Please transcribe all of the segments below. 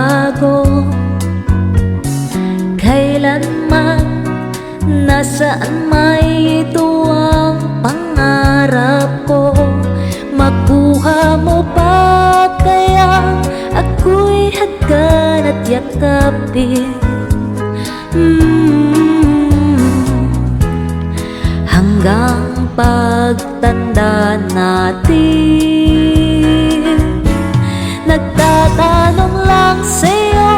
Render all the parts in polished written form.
magbabago kailanman. Nasaan may ito ang pangarap ko? Makuha mo ba kaya ako'y hagkan at yakapin? Hanggang pagtanda natin, nagtatanong lang sa'yo,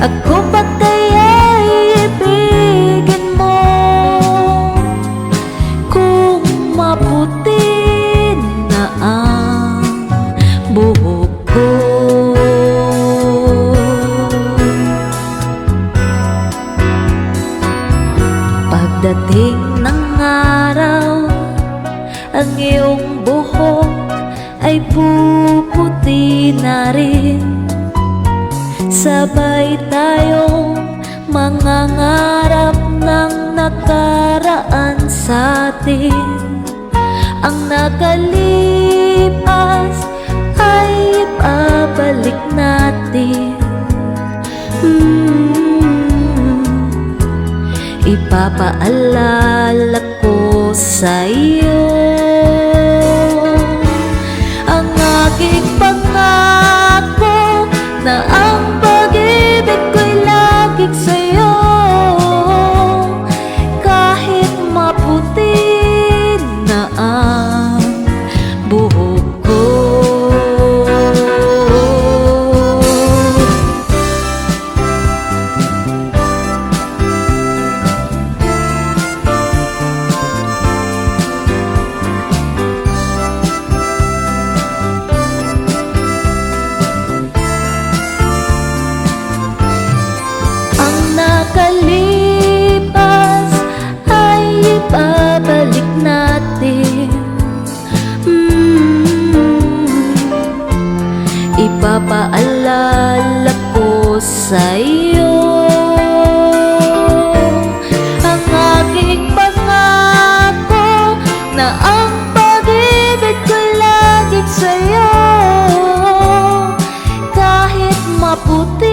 ako ba kaya'y ibigin mo? Kung maputi na ang buhok ko, pagdating ng araw, ang iyong buhok ay puputi na rin. Sabay tayong mangangarap ng nakaraan sa'tin. Ang nakalipas ay ibabalik natin. Ipapaalala ko sa'yo ang aking pangako na ang pag-ibig ko'y laging sa'yo. Kahit maputi na ang buhok ko, nakalipas ay ibabalik natin. Ipapaalala ko sa'yo ang aking pangako na ang pag-ibig ko'y laging sa'yo. Kahit maputi